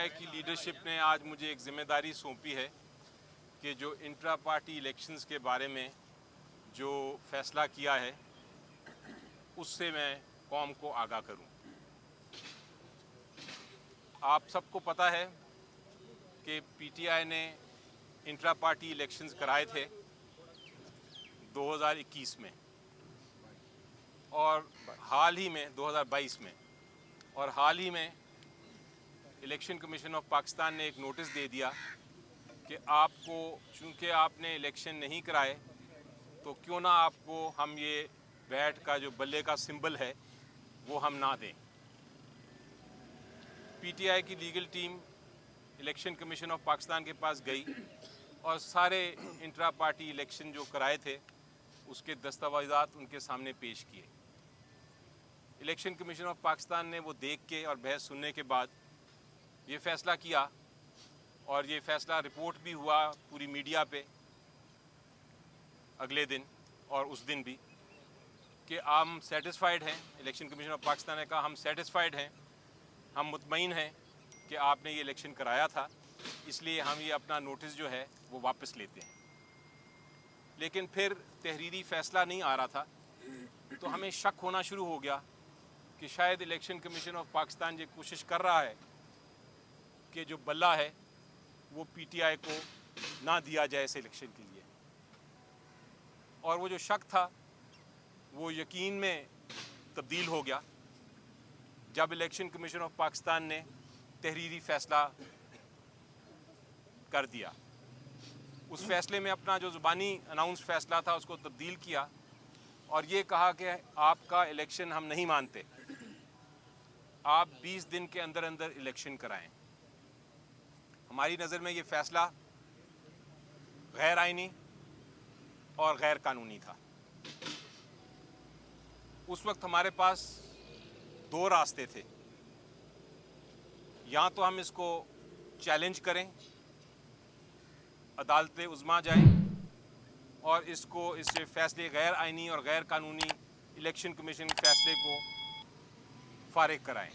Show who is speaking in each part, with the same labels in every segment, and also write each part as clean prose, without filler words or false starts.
Speaker 1: آئی کی لیڈرشپ نے آج مجھے ایک ذمہ داری سونپی ہے کہ جو انٹرا پارٹی الیکشنز کے بارے میں جو فیصلہ کیا ہے اس سے میں قوم کو آگاہ کروں۔ آپ سب کو پتہ ہے کہ پی ٹی آئی نے انٹرا پارٹی الیکشنز کرائے تھے 2021 میں اور حال ہی میں 2022 میں، اور حال ہی میں الیکشن کمیشن آف پاکستان نے ایک نوٹس دے دیا کہ آپ کو چونکہ آپ نے الیکشن نہیں کرائے تو کیوں نہ آپ کو ہم یہ بیٹ کا جو بلے کا سمبل ہے وہ ہم نہ دیں۔ پی ٹی آئی کی legal team election commission of Pakistan کے پاس گئی اور سارے انٹرا پارٹی الیکشن جو کرائے تھے اس کے دستاویزات ان کے سامنے پیش کیے۔ الیکشن کمیشن آف پاکستان نے وہ دیکھ کے اور بحث سننے کے بعد یہ فیصلہ کیا، اور یہ فیصلہ رپورٹ بھی ہوا پوری میڈیا پہ اگلے دن اور اس دن بھی، کہ ہم سیٹسفائیڈ ہیں۔ الیکشن کمیشن آف پاکستان نے کہا ہم سیٹسفائیڈ ہیں، ہم مطمئن ہیں کہ آپ نے یہ الیکشن کرایا تھا، اس لیے ہم یہ اپنا نوٹس جو ہے وہ واپس لیتے ہیں۔ لیکن پھر تحریری فیصلہ نہیں آ رہا تھا تو ہمیں شک ہونا شروع ہو گیا کہ شاید الیکشن کمیشن آف پاکستان یہ کوشش کر رہا ہے کہ جو بلہ ہے وہ پی ٹی آئی کو نہ دیا جائے اس الیکشن کے لیے، اور وہ جو شک تھا وہ یقین میں تبدیل ہو گیا جب الیکشن کمیشن آف پاکستان نے تحریری فیصلہ کر دیا۔ اس فیصلے میں اپنا جو زبانی اناؤنس فیصلہ تھا اس کو تبدیل کیا اور یہ کہا کہ آپ کا الیکشن ہم نہیں مانتے، آپ 20 دن کے اندر اندر الیکشن کرائیں۔ ہماری نظر میں یہ فیصلہ غیر آئینی اور غیر قانونی تھا۔ اس وقت ہمارے پاس دو راستے تھے، یا تو ہم اس کو چیلنج کریں، عدالت عظمیٰ جائیں اور اس فیصلے غیر آئینی اور غیر قانونی الیکشن کمیشن کے فیصلے کو فارغ کرائیں۔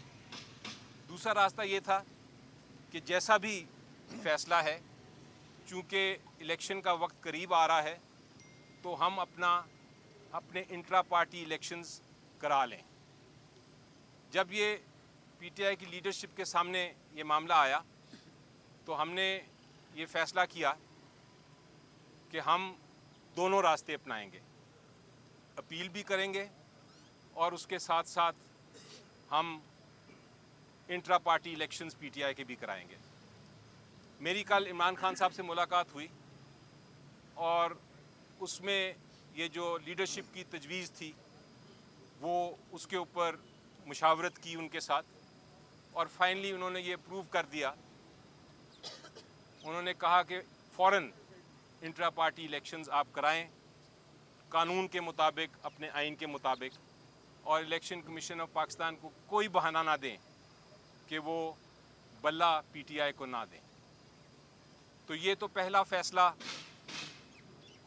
Speaker 1: دوسرا راستہ یہ تھا کہ جیسا بھی فیصلہ ہے، چونکہ الیکشن کا وقت قریب آ رہا ہے تو ہم اپنے انٹرا پارٹی الیکشنز کرا لیں۔ جب یہ پی ٹی آئی کی لیڈرشپ کے سامنے یہ معاملہ آیا تو ہم نے یہ فیصلہ کیا کہ ہم دونوں راستے اپنائیں گے، اپیل بھی کریں گے اور اس کے ساتھ ساتھ ہم intra party elections P T I کے بھی کرائیں گے۔ میری کل عمران خان صاحب سے ملاقات ہوئی اور اس میں یہ جو لیڈرشپ کی تجویز تھی وہ اس کے اوپر مشاورت کی ان کے ساتھ، اور فائنلی انہوں نے یہ اپروو کر دیا۔ انہوں نے کہا کہ فوراً انٹرا پارٹی الیکشنز آپ کرائیں قانون کے مطابق، اپنے آئین کے مطابق، اور الیکشن کمیشن آف پاکستان کو کوئی بہانہ نہ دیں کہ وہ بلہ پی ٹی آئی کو نہ دیں۔ تو یہ تو پہلا فیصلہ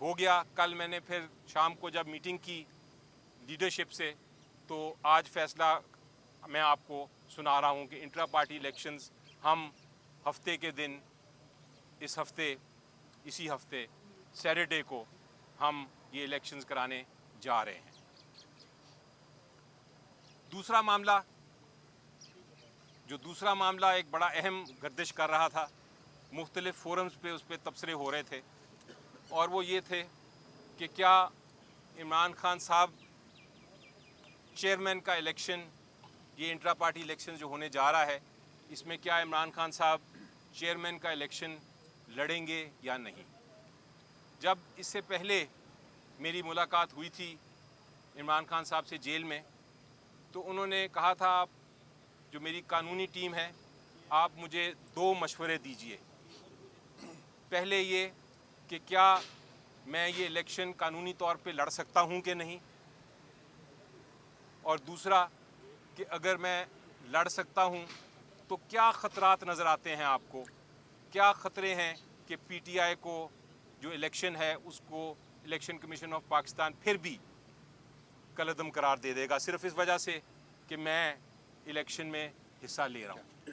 Speaker 1: ہو گیا۔ کل میں نے پھر شام کو جب میٹنگ کی لیڈرشپ سے تو آج فیصلہ میں آپ کو سنا رہا ہوں کہ انٹرا پارٹی الیکشنز ہم ہفتے کے دن اسی ہفتے سیٹرڈے کو ہم یہ الیکشنز کرانے جا رہے ہیں۔ دوسرا معاملہ ایک بڑا اہم گردش کر رہا تھا، مختلف فورمز پہ اس پہ تبصرے ہو رہے تھے، اور وہ یہ تھے کہ کیا عمران خان صاحب چیئرمین کا الیکشن، یہ انٹرا پارٹی الیکشن جو ہونے جا رہا ہے، اس میں کیا عمران خان صاحب چیئرمین کا الیکشن لڑیں گے یا نہیں۔ جب اس سے پہلے میری ملاقات ہوئی تھی عمران خان صاحب سے جیل میں تو انہوں نے کہا تھا آپ جو میری قانونی ٹیم ہے آپ مجھے 2 مشورے دیجئے، پہلے یہ کہ کیا میں یہ الیکشن قانونی طور پہ لڑ سکتا ہوں کہ نہیں، اور دوسرا کہ اگر میں لڑ سکتا ہوں تو کیا خطرات نظر آتے ہیں آپ کو، کیا خطرے ہیں کہ پی ٹی آئی کو جو الیکشن ہے اس کو الیکشن کمیشن آف پاکستان پھر بھی کالعدم قرار دے دے گا صرف اس وجہ سے کہ میں الیکشن میں حصہ لے رہا ہوں۔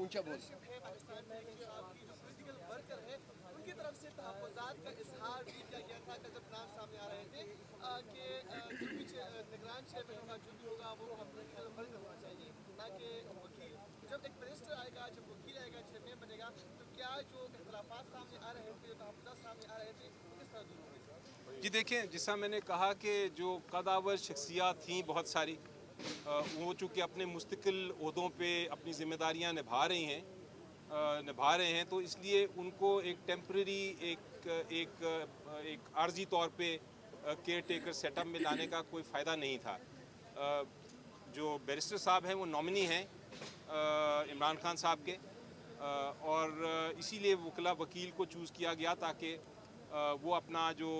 Speaker 2: اونچا بول.
Speaker 3: ہے پاکستان میں انصاف کی جو پولیٹیکل ورکر ہے ان کی طرف سے تحفظات کا اظہار بھی کیا گیا تھا. کل جب نام سامنے آ رہے تھے کہ جو بھی نگران چیئرمین ہوگا جو بھی ہوگا وہ پولیٹیکل ورکر ہونا چاہیے نہ کہ وکیل. جب ایک منسٹر آئے گا, جب وکیل آئے گا, چیئرمین بنے گا, تو کیا جو اختلافات سامنے آ رہے تھے, جو تحفظات سامنے آ رہے تھے, وہ کس طرح دور ہوں گے؟
Speaker 1: جی دیکھیں, جیسا میں نے کہا کہ جو قدآور شخصیات تھیں بہت ساری, وہ چونکہ اپنے مستقل عہدوں پہ اپنی ذمہ داریاں نبھا رہے ہیں, تو اس لیے ان کو ایک ٹیمپرری ایک عارضی طور پہ کیئر ٹیکر سیٹ اپ میں لانے کا کوئی فائدہ نہیں تھا. جو بیرسٹر صاحب ہیں وہ نامنی ہیں عمران خان صاحب کے, اور اسی لیے وکیل کو چوز کیا گیا تاکہ وہ اپنا جو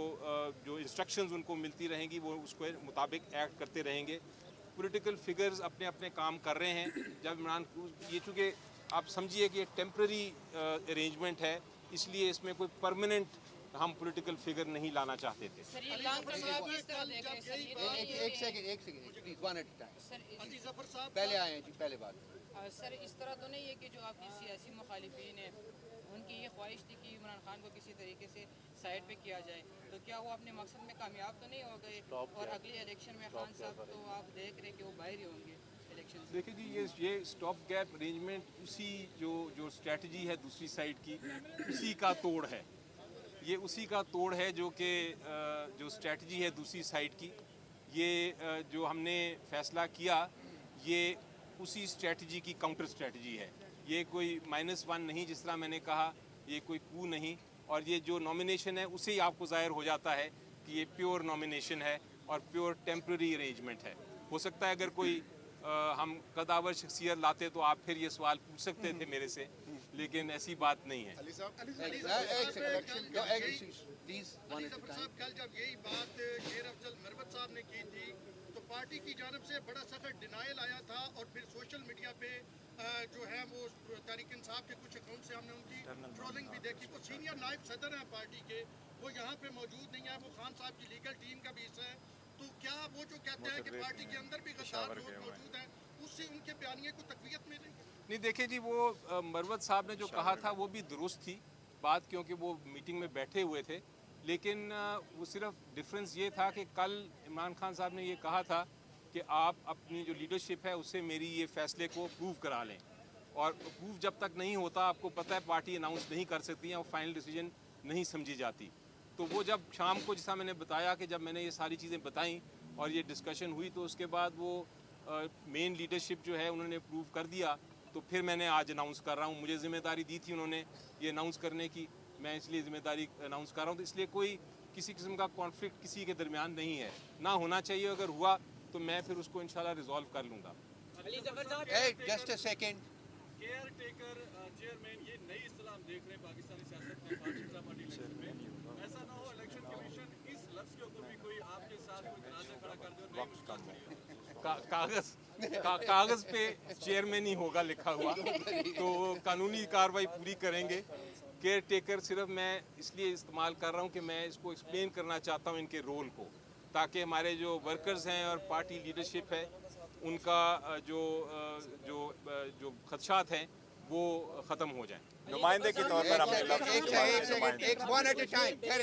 Speaker 1: انسٹرکشنز ان کو ملتی رہیں گی وہ اس کے مطابق ایکٹ کرتے رہیں گے. پولیٹیکل فگرز اپنے اپنے کام کر رہے ہیں. جب عمران, یہ چونکہ آپ سمجھیے کہ ٹیمپرری ارینجمنٹ ہے, اس لیے اس میں کوئی پرماننٹ ہم پولیٹیکل فگر نہیں لانا چاہتے تھے.
Speaker 2: ایک second please, one at a time. پہلے آئے ہیں جی, پہلے بات.
Speaker 4: سر اس طرح تو نہیں ہے کہ جو آپ کی سیاسی مخالفین ہیں ان کی یہ خواہش تھی کہ عمران خان کو کسی طریقے سے سائڈ پہ کیا جائے, تو کیا وہ اپنے مقصد میں کامیاب تو نہیں ہو گئے؟ اور اگلی الیکشن میں خان صاحب تو آپ دیکھ رہے ہیں کہ وہ باہر ہی ہوں گے الیکشن سے.
Speaker 1: دیکھیں جی, یہ اسٹاپ گیپ ارینجمنٹ اسی جو اسٹریٹجی ہے دوسری سائڈ کی, اسی کا توڑ ہے. یہ اسی کا توڑ ہے جو کہ جو اسٹریٹجی ہے دوسری سائڈ کی, یہ جو ہم نے فیصلہ کیا یہ اسی اسٹریٹجی کی کاؤنٹر اسٹریٹجی ہے. یہ کوئی -1 نہیں جس طرح میں نے کہا, یہ کوئی کو نہیں. اور یہ جو نامینیشن ہے اسے ہی آپ کو ظاہر ہو جاتا ہے کہ یہ پیور نامینیشن ہے اور پیور ٹیمپرری ارینجمنٹ ہے. ہو سکتا ہے اگر کوئی ہم قدآور شخصیت لاتے تو آپ پھر یہ سوال پوچھ سکتے تھے میرے سے, لیکن ایسی بات نہیں ہے.
Speaker 2: Please one at a time.
Speaker 5: کل جب یہی بات شیر افضل مروت صاحب نے کی تھی تو پارٹی کی جانب سے بڑا سخت ڈینائل آیا تھا, اور پھر سوشل میڈیا پہ جو ہے وہ تحریک انصاف کے کچھ اکاؤنٹ سے ہم نے ان کی ٹرولنگ بھی دیکھی. وہ سینئر نائب صدر ہیں پارٹی کے, وہ یہاں پہ موجود نہیں ہیں, وہ خان صاحب کی لیگل ٹیم کا بھی حصہ ہے. تو کیا وہ جو کہتے ہیں کہ پارٹی کے اندر بھی غدار لوگ موجود ہیں, اس سے ان کے بیانیے کو تقویت ملے گی؟
Speaker 1: نہیں دیکھیں جی, وہ مروت صاحب نے جو کہا تھا وہ بھی درست تھی بات, کیونکہ وہ میٹنگ میں بیٹھے ہوئے تھے. لیکن وہ صرف ڈفرینس یہ تھا کہ کل عمران خان صاحب نے یہ کہا تھا کہ آپ اپنی جو لیڈرشپ ہے اس سے میری یہ فیصلے کو اپروو کرا لیں, اور اپروو جب تک نہیں ہوتا آپ کو پتہ ہے پارٹی اناؤنس نہیں کر سکتی ہیں, وہ فائنل ڈیسیجن نہیں سمجھی جاتی. تو وہ جب شام کو, جیسا میں نے بتایا کہ جب میں نے یہ ساری چیزیں بتائیں اور یہ ڈسکشن ہوئی, تو اس کے بعد وہ مین لیڈرشپ جو ہے انہوں نے اپروو کر دیا. تو پھر میں نے آج اناؤنس کر رہا ہوں, مجھے ذمہ داری دی تھی انہوں نے یہ اناؤنس کرنے کی, میں اس لیے ذمہ داری اناؤنس کر رہا ہوں. تو اس لیے کوئی کسی قسم کا کانفلکٹ کسی کے درمیان نہیں ہے, نہ ہونا چاہیے. اگر ہوا تو میں پھر اس کو انشاءاللہ ریزالو کر لوں گا.
Speaker 2: Just a second.
Speaker 6: Caretaker chairman, یہ نئی اصطلاح ہم دیکھ رہے ہیں پاکستانی سیاست میں, بھارتیہ جنتا پارٹی الیکشن میں. ایسا نہ ہو الیکشن کمیشن اس لفظ کے اوپر بھی کوئی آپ کے ساتھ کوئی تنازع کھڑا کر دے اور نئی مشکلات کریے.
Speaker 1: کاغذ پہ چیئرمین ہی ہوگا لکھا ہوا, تو قانونی کارروائی پوری کریں گے. کیئر ٹیکر صرف میں اس لیے استعمال کر رہا ہوں کہ میں اس کو ایکسپلین کرنا چاہتا ہوں ان کے رول کو, تاکہ ہمارے جو ورکرز ہیں اور پارٹی لیڈرشپ ہے ان کا جو خدشات ہیں وہ ختم ہو جائیں.
Speaker 7: نمائندے کے طور پر ہم نے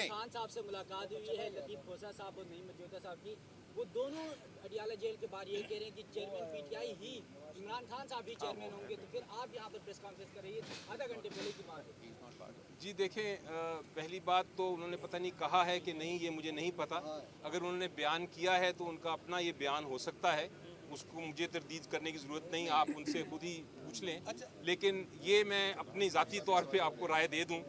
Speaker 8: خان صاحب سے ملاقات ہوئی ہے, لطیف کھوسہ صاحب اور نعیم مجوہدہ صاحب کی, وہ دونوں اڈیالہ جیل کے باہر یہ کہہ رہے ہیں کہ چیئرمین پی ٹی آئی ہی عمران خان صاحب ہی چیئرمین ہوں گے. تو پھر آپ یہاں پر پریس کانفرنس کر رہی ہے, آدھا گھنٹے پہلے کی بات ہے.
Speaker 1: جی دیکھیں, پہلی بات تو انہوں نے پتہ نہیں کہا ہے کہ نہیں, یہ مجھے نہیں پتہ. اگر انہوں نے بیان کیا ہے تو ان کا اپنا یہ بیان ہو سکتا ہے, اس کو مجھے تردید کرنے کی ضرورت نہیں, آپ ان سے خود ہی پوچھ لیں. لیکن یہ میں اپنی ذاتی طور پہ آپ کو رائے دے دوں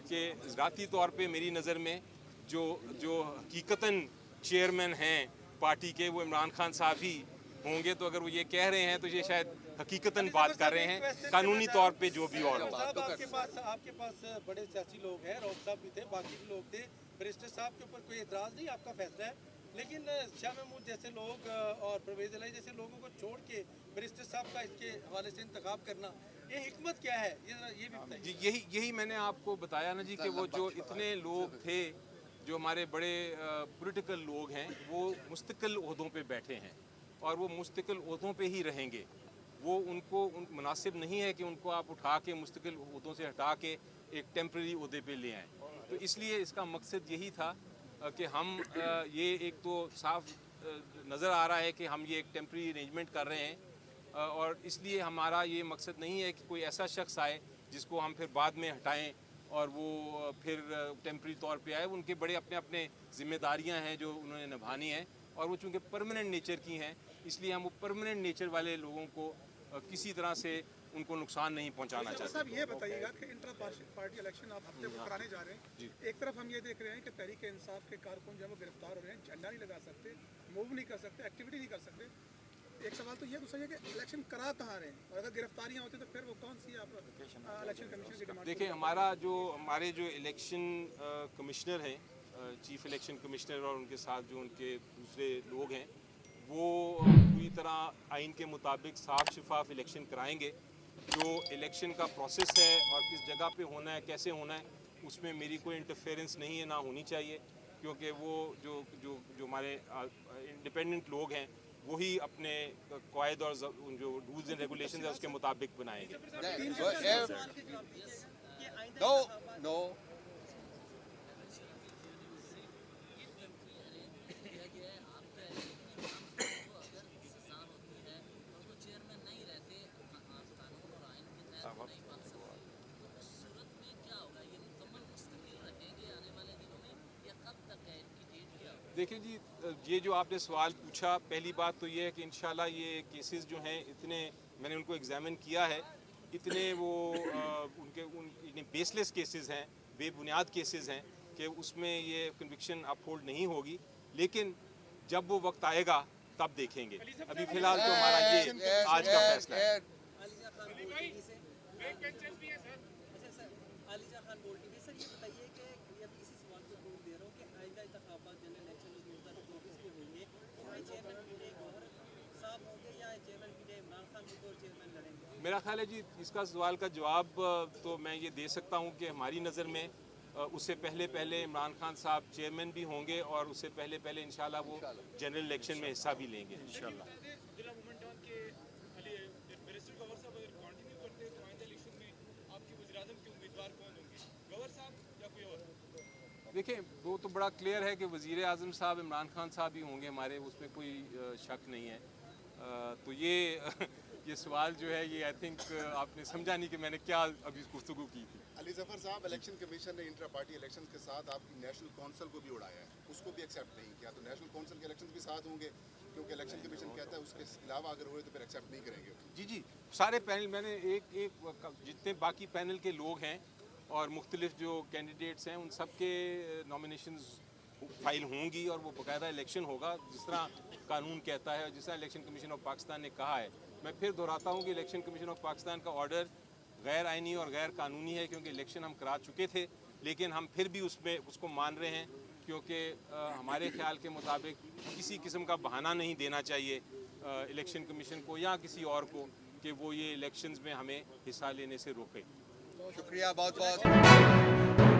Speaker 1: کہ ذاتی طور پہ میری نظر میں جو حقیقتاً چیئرمین ہیں پارٹی کے وہ عمران خان صاحب ہی ہوں گے. تو اگر وہ یہ کہہ رہے ہیں تو یہ شاید حقیقتاً بات کر رہے ہیں, قانونی طور پہ جو بھی اور ہو.
Speaker 6: آپ کے پاس بڑے سیاسی لوگ ہیں, رؤف صاحب بھی تھے, باقی بھی لوگ تھے, بیرسٹر صاحب کے اوپر کوئی اعتراض نہیں, آپ کا فیصلہ ہے. لیکن شاہ محمود جیسے لوگ اور پرویز الہی جیسے لوگوں کو چھوڑ کے بیرسٹر صاحب کا اس کے حوالے سے انتخاب کرنا, یہ حکمت کیا ہے, یہ بھی بتائیے.
Speaker 1: جی یہی میں نے آپ کو بتایا نا جی, کہ وہ جو اتنے لوگ تھے جو ہمارے بڑے پولیٹیکل لوگ ہیں وہ مستقل عہدوں پہ بیٹھے ہیں, اور وہ مستقل عہدوں پہ ہی رہیں گے. وہ ان کو مناسب نہیں ہے کہ ان کو آپ اٹھا کے مستقل عہدوں سے ہٹا کے ایک ٹیمپریری عہدے پہ لے آئیں. تو اس لیے اس کا مقصد یہی تھا کہ ہم یہ ایک تو صاف نظر آ رہا ہے کہ ہم یہ ایک ٹیمپریری ارینجمنٹ کر رہے ہیں, اور اس لیے ہمارا یہ مقصد نہیں ہے کہ کوئی ایسا شخص آئے جس کو ہم پھر بعد میں ہٹائیں اور وہ پھر ٹیمپریری طور پہ آئے. ان کے بڑے اپنے ذمہ داریاں ہیں جو انہوں نے نبھانی ہیں, اور وہ چونکہ پرماننٹ نیچر کی ہیں اس لیے ہم وہ پرماننٹ نیچر والے لوگوں کو کسی طرح سے ان کو نقصان نہیں پہنچانا چاہتے.
Speaker 9: صاحب یہ بتائیے گا کہ انٹرا پارٹی الیکشن آپ ہفتے کو کرانے جا رہے ہیں, ایک طرف ہم یہ دیکھ رہے ہیں کہ تحریک انصاف کے کارکن جو ہے وہ گرفتار ہو رہے ہیں, جھنڈا نہیں لگا سکتے, موو نہیں کر سکتے, ایکٹیویٹی نہیں کر سکتے. ایک سوال تو یہ تو صحیح ہے کہ الیکشن کرا کہاں رہے ہیں, اور اگر گرفتاریاں ہوتی تو پھر وہ کون سی آپ الیکشن کمیشن کی ڈیمانڈ؟
Speaker 1: دیکھیں ہمارے جو الیکشن کمشنر ہیں, چیف الیکشن کمشنر, اور ان کے ساتھ جو ان کے دوسرے لوگ ہیں, وہ پوری طرح آئین کے مطابق صاف شفاف الیکشن کرائیں گے. جو الیکشن کا پروسیس ہے اور کس جگہ پہ ہونا ہے, کیسے ہونا ہے, اس میں میری کوئی انٹرفیئرنس نہیں ہے, نہ ہونی چاہیے, کیونکہ وہ جو ہمارے انڈیپینڈنٹ لوگ ہیں وہی اپنے قواعد اور جو رولز اینڈ ریگولیشنز ہیں اس کے مطابق بنائیں گے.
Speaker 2: No.
Speaker 1: دیکھیں جی, یہ جو آپ نے سوال پوچھا, پہلی بات تو یہ ہے کہ انشاءاللہ یہ کیسز جو ہیں اتنے, میں نے ان کو ایگزامن کیا ہے, اتنے وہ ان بیس لیس کیسز ہیں, بے بنیاد کیسز ہیں کہ اس میں یہ کنوکشن اپ ہولڈ نہیں ہوگی. لیکن جب وہ وقت آئے گا تب دیکھیں گے. ابھی فی الحال تو ہمارا یہ آج کا فیصلہ ہے. میرا خیال ہے جی اس کا سوال کا جواب تو میں یہ دے سکتا ہوں کہ ہماری نظر میں اس سے پہلے عمران خان صاحب چیئرمین بھی ہوں گے, اور اس سے پہلے انشاءاللہ وہ جنرل الیکشن میں حصہ بھی لیں گے انشاءاللہ. دیکھیں وہ تو بڑا کلیئر ہے کہ وزیر اعظم صاحب عمران خان صاحب ہی ہوں گے ہمارے, اس میں کوئی شک نہیں ہے. تو یہ سوال جو ہے یہ آئی تھنک آپ نے سمجھا نہیں کہ میں نے کیا ابھی گفتگو کی تھی.
Speaker 10: علی ظفر صاحب, الیکشن کمیشن نے انٹرا پارٹی الیکشن کے ساتھ آپ کی نیشنل کونسل کو بھی اڑایا ہے, اس کو بھی ایکسیپٹ نہیں کیا, تو نیشنل کونسل کے الیکشن بھی ساتھ ہوں گے کیونکہ الیکشن کمیشن کہتا ہے اس کے علاوہ اگر ہوئے تو پھر ایکسیپٹ نہیں کریں گے.
Speaker 1: جی سارے پینل, میں نے ایک جتنے باقی پینل کے لوگ ہیں اور مختلف جو کینڈیڈیٹس ہیں ان سب کے نامینیشنز فائل ہوں گی, اور وہ باقاعدہ الیکشن ہوگا جس طرح قانون کہتا ہے, اور جس طرح الیکشن کمیشن آف پاکستان نے کہا ہے. میں پھر دہراتا ہوں کہ الیکشن کمیشن آف پاکستان کا آرڈر غیر آئینی اور غیر قانونی ہے, کیونکہ الیکشن ہم کرا چکے تھے, لیکن ہم پھر بھی اس کو مان رہے ہیں, کیونکہ ہمارے خیال کے مطابق کسی قسم کا بہانہ نہیں دینا چاہیے الیکشن کمیشن کو یا کسی اور کو کہ وہ یہ الیکشنز میں ہمیں حصہ لینے سے روکے.
Speaker 2: شکریہ بہت بہت.